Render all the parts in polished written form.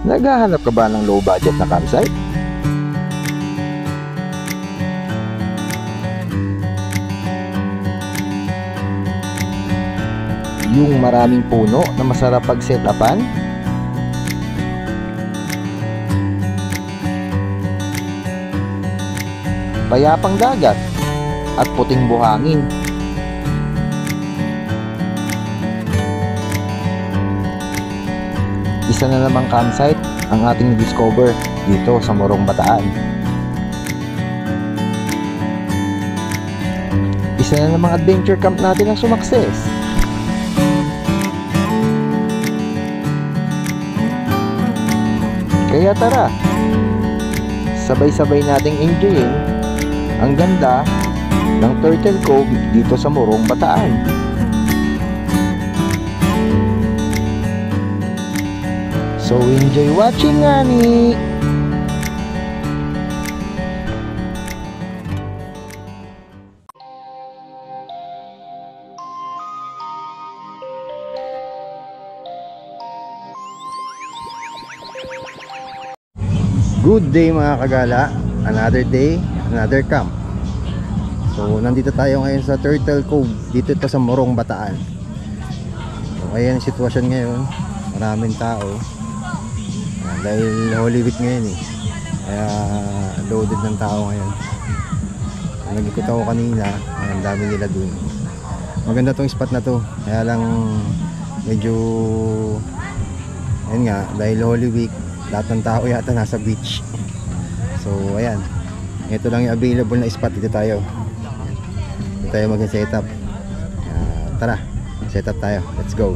Naghahanap ka ba ng low budget na campsite? Yung maraming puno na masarap pag-set-upan? Payapang dagat at puting buhangin. Isa na namang campsite ang ating discover dito sa Morong Bataan. Isa na namang adventure camp natin ang sumakses. Kaya tara, sabay-sabay nating enjoyin ang ganda ng Turtle Cove dito sa Morong Bataan. So enjoy watching, Nani! Good day mga kagala, another day, another camp. So nandito tayo ngayon sa Turtle Cove, dito ito sa Morong Bataan. So ayan ang sitwasyon ngayon, maraming tao dahil Holy Week ngayon kaya loaded ng tao ngayon. Nag-ikot ako kanina, ang dami nila dun. Maganda tong spot na to, kaya lang medyo ayun nga, dahil Holy Week lahat ng tao yata nasa beach. So ayan, ito lang yung available na spot. Dito tayo mag-setup. Tara, setup tayo, let's go.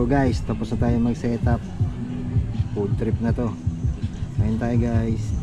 go guys, tapos na tayo mag setup. Food trip na to. Kain tayo guys.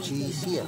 Cheesy ah.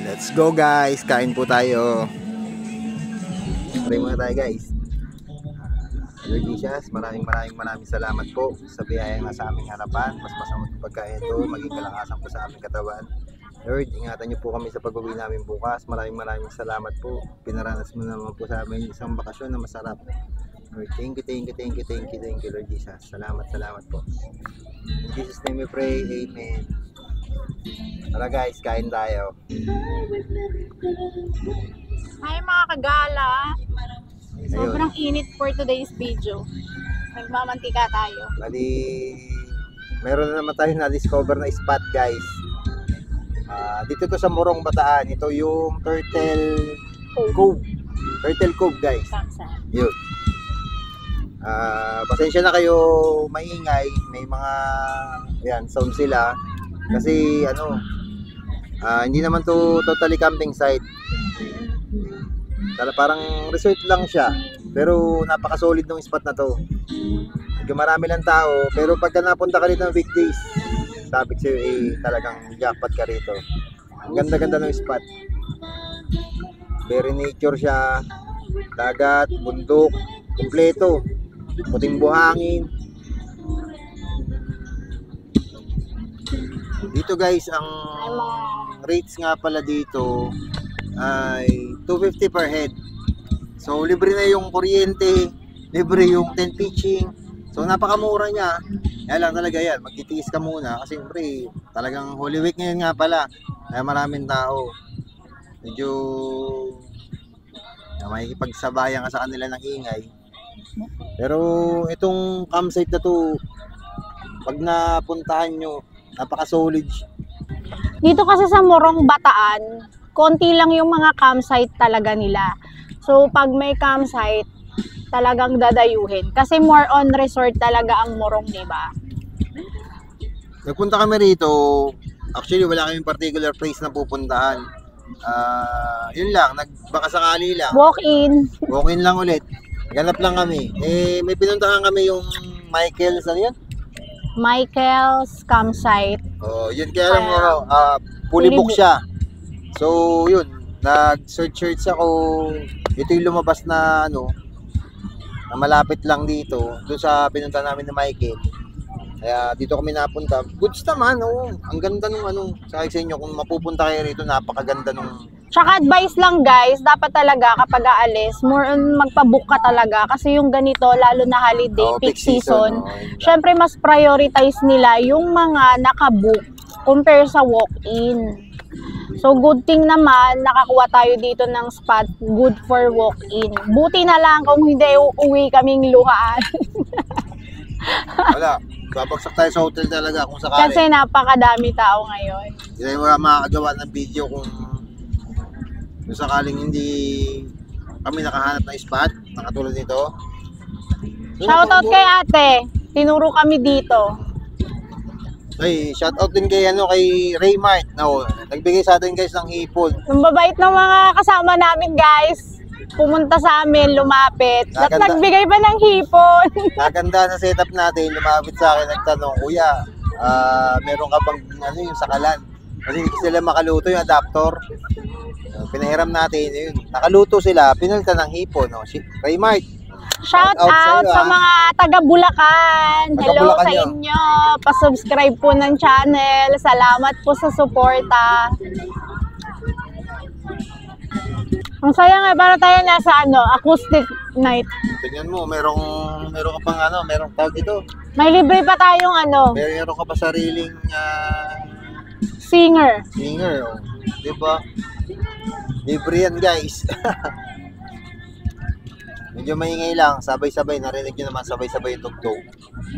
Let's go guys, kain po tayo. Try muna tayo guys. Delicious, maraming salamat po sa biyayang nasa aming harapan. Mas masamot ang pagkain ito, maging kalakasan po sa aming katawan. Lord, ingatan niyo po kami sa pag-uwi namin bukas. Maraming salamat po. Pinaranas mo naman po sa amin isang bakasyon na masarap. Lord, thank you Lord Jesus. Salamat po. In Jesus' name we pray, amen. Tara guys, kain tayo. Hi mga kagala. Sobrang init for today's video. Nagmamantika tayo. Bali, meron na naman tayo na-discover na spot guys. Dito to sa Morong Bataan. Ito yung Turtle Cove. Turtle Cove, guys. Campsite. Yun. Pasensya na kayo maingay. May mga sound sila. Kasi hindi naman to totally camping site. Parang resort lang siya. Pero napaka-solid ng spot na to. Medyo marami lang tao. Pero pagka napunta ka rito ng weekdays, sabi ko sa'yo, talagang jackpot ka rito. Ang ganda-ganda ng spot. Very nature siya. Dagat, bundok, kumpleto. Puting buhangin. Dito guys, ang rates nga pala dito ay 250 per head. So libre na yung kuryente, libre yung tent pitching. So napakamura niya. Kaya lang talaga yan, magtitiis ka muna kasi siyempre talagang Holy Week ngayon nga pala. Kaya maraming tao. Medyo makikipagsabayan ka sa kanila ng ingay. Pero itong campsite na to, pag napuntahan nyo, napaka-solid. Dito kasi sa Morong Bataan, konti lang yung mga campsite talaga nila. So pag may campsite, talagang dadayuhin. Kasi more on resort talaga ang Morong, di ba? Nagpunta kami rito, actually wala kaming particular place na pupuntahan. Yun lang, baka sakali lang. Walk-in. Walk-in lang ulit. Ganap lang kami. May pinuntahan kami yung Michael's, ano yun? Michael's Campsite. Oh, yun kaya lang fully book siya. So, yun, nag-search ako. Ito yung lumabas na na malapit lang dito, doon sa pinunta namin ni Michael. Kaya dito kami napunta. Goods naman, ang ganda nung sabi sa inyo, kung mapupunta kayo rito, napakaganda nung. Tsaka advice lang guys, dapat talaga kapag aalis, more on magpabook ka talaga. Kasi yung ganito, lalo na holiday, peak season, syempre mas prioritize nila yung mga nakabook compare sa walk-in. So good thing naman, nakakuha tayo dito ng spot, good for walk-in. Buti na lang kung hindi uuwi kaming luhaan. Wala, babagsak tayo sa hotel talaga kung sakali. Kasi napakadami tao ngayon. Hindi tayo makakagawa ng video kung sakaling hindi kami nakahanap ng spot na katulad nito. Shoutout kay ate, tinuro kami dito. Ay, shoutout din kay kay Raymart. Nagbigay sa atin guys ng hipon. Ang babait ng mga kasama namin guys. Pumunta sa amin, lumapit. At nagbigay pa ng hipon. Naganda sa setup natin, lumapit sa akin, nagtanong, Kuya, meron ka bang yung sakalan? Kasi hindi sila makaluto yung adapter. Pinahiram natin, yun. Nakaluto sila, pinalitan ng hipon. Raymart, shout out sa mga taga Bulacan. Hello sa inyo. Pa-subscribe po ng channel. Salamat po sa suporta. Ang saya nga, para tayo nasa acoustic night. Tingnan mo, meron ka pang merong tawag dito. May libre pa tayong Meron ka pa sariling singer. Singer, di ba? Libre yan guys. Medyo maingay lang, sabay-sabay, narinig nyo naman sabay-sabay yung tugtog.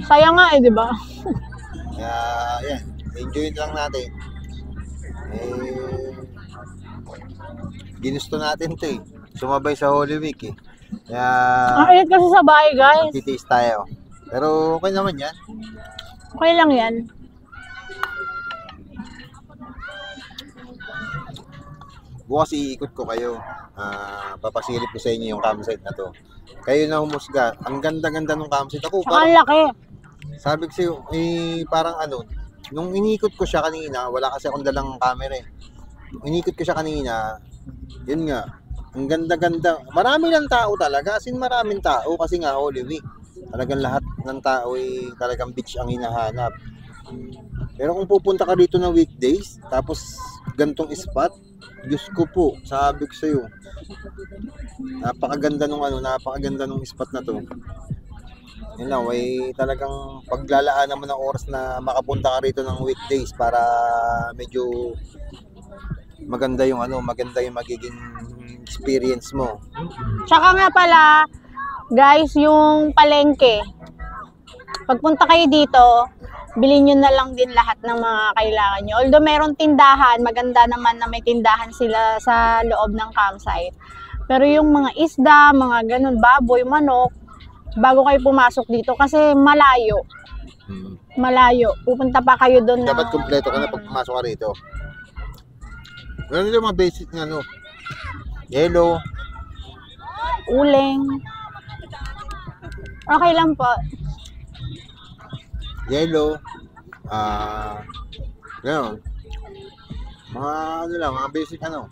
Saya nga di ba? Kaya, yan, enjoy lang natin. Ginusto natin to sumabay sa Holy Week Kaya, ang init kasi sa bahay guys. titiis tayo. Pero okay naman yan. Okay lang yan. Bukas iikot ko kayo. Papasilip ko sa inyo yung campsite na to. Kayo na humusga. Ang ganda-ganda ng campsite. Ako, Saka ang laki. sabi ko sa'yo, parang nung inikot ko siya kanina, wala kasi akong dalang camera Inikot ko siya kanina, yun nga, ang ganda-ganda. Marami lang tao talaga, as in maraming tao kasi nga Holy Week. Talagang lahat ng tao talagang beach ang hinahanap. Pero kung pupunta ka dito ng weekdays, tapos gantong spot, Diyos ko po, sabi ko sa'yo, napakaganda nung spot na to. Yun lang, talagang paglalaan naman ng oras na makapunta ka rito ng weekdays para medyo maganda yung magiging experience mo. Tsaka nga pala, guys, yung palengke. Pagpunta kayo dito, bilhin nyo na lang din lahat ng mga kailangan nyo. Although meron tindahan, maganda naman na may tindahan sila sa loob ng campsite. Pero yung mga isda, mga ganun, baboy, manok, bago kayo pumasok dito kasi malayo. Malayo. Pupunta pa kayo doon na... Dapat kumpleto ka na pag pumasok ka rito. Meron yung mga basic na ano, yellow, uling. Okay lang po. yellow, gano'n. Mga ano lang, mga basic ano.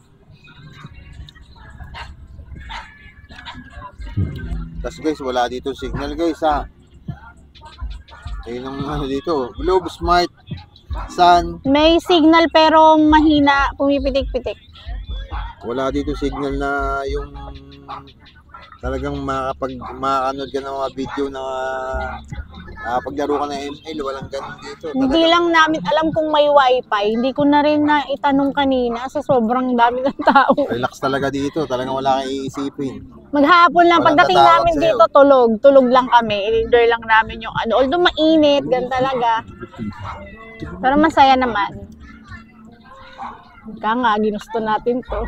Tapos guys, wala dito signal guys ha. Ayun ang ano dito, Globe, Smart, Sun. May signal pero mahina, pumipitik-pitik. Wala dito signal na yung talagang makakanood ka ng mga video na paglaro ka ng ML, walang ganun dito. Hindi lang namin alam kung may wifi. Hindi ko na rin na itanong kanina sa sobrang dami ng tao. Relax talaga dito, talagang wala kang iisipin. Maghapon lang, Walang pagdating tatawag namin sa'yo. dito, tulog lang kami. I-enjoy lang namin yung ano. Although mainit, gan talaga. Pero masaya naman. Kaya nga, ginusto natin to.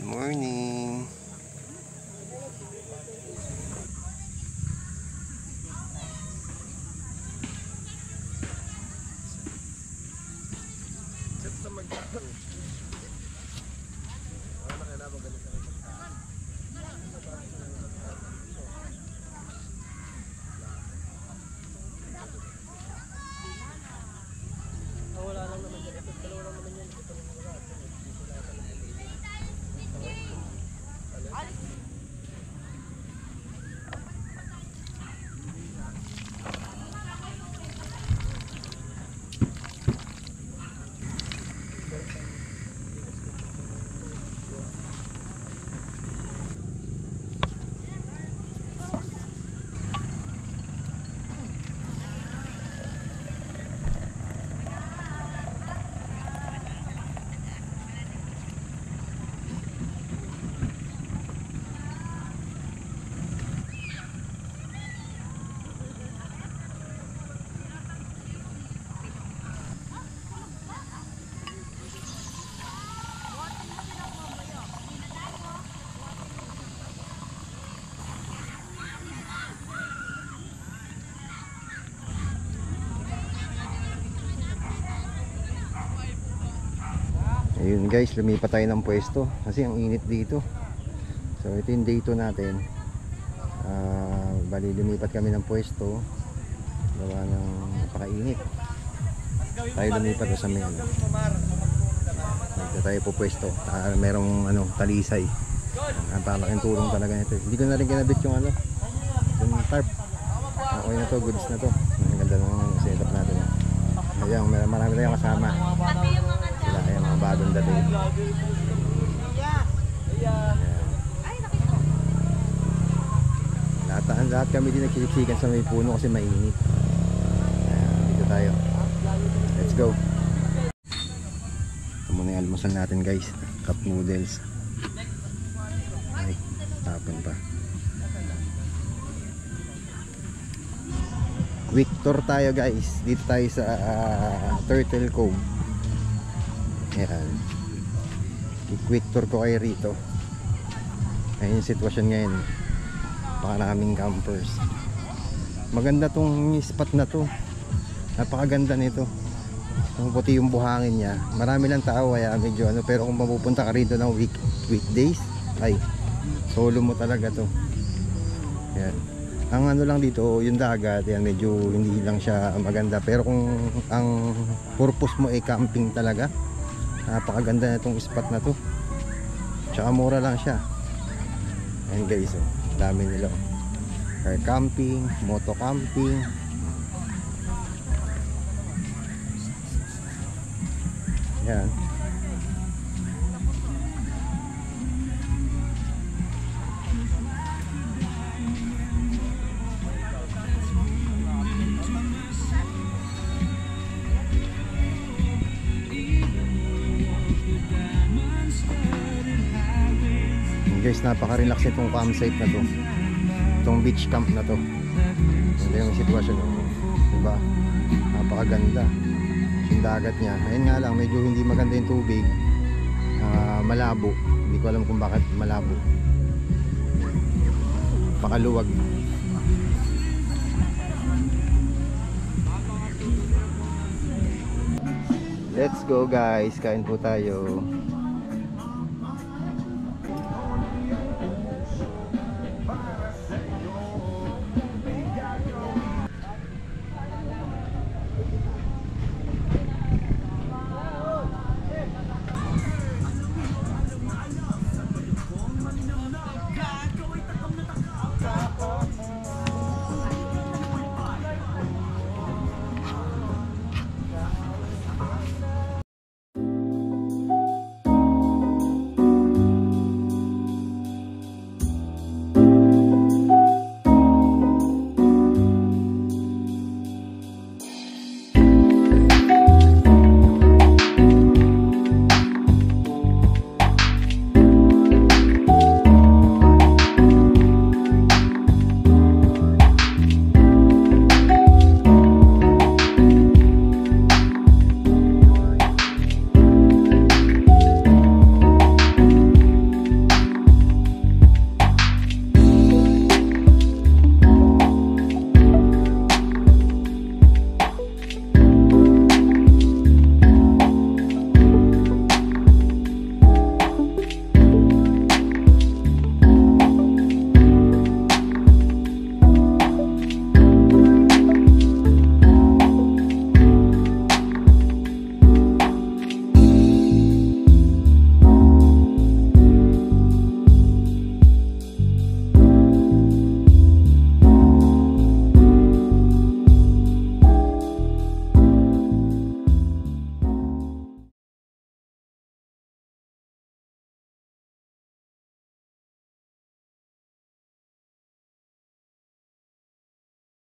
Morning. Ayun guys, lumipat tayo ng pwesto kasi ang init dito. So ito yung day 2 natin. Bali lumipat kami ng pwesto gawa ng napakainit. Tayo lumipat sa may ano. Dito tayo po pwesto. Merong ano, talisay. Ang palaking tulong talaga nito. Hindi ko na rin kinabit yung ano, yung tarp. Okay na to, goods na to. Ang ganda ng setup natin. Ayun, marami tayong kasama. Sila ay mga bagong dating. Lahat kami din nagkisiksikan sa may puno kasi mainit. Dito tayo. Let's go. Ito muna yung almusal natin guys. Cup noodles. Ay, tapon pa. Quick tour tayo guys. Dito tayo sa Turtle Cove. Ayan. I-quick tour ko kayo rito. Ayun yung sitwasyon ngayon. Maraming campers. Maganda tong spot na to. Napakaganda nito. Puti yung buhangin niya. Marami lang tao kaya medyo ano, pero kung mapupunta ka rito ng weekdays, ay solo mo talaga to. Ayan. Ang ano lang dito, yung dagat, yan medyo hindi lang siya maganda. Pero kung ang purpose mo ay camping talaga, napakaganda na itong spot na to. Tsaka mura lang siya. Ayan guys, oh, dami nila. Car camping, moto camping. Yan. Guys, napaka-relax itong campsite na to. Itong beach camp na to. Hindi yung sitwasyon, diba? Napakaganda yung dagat niya. Ayun nga lang, medyo hindi maganda yung tubig. Malabo. Hindi ko alam kung bakit malabo. Pakaluwag. Let's go guys, kain po tayo.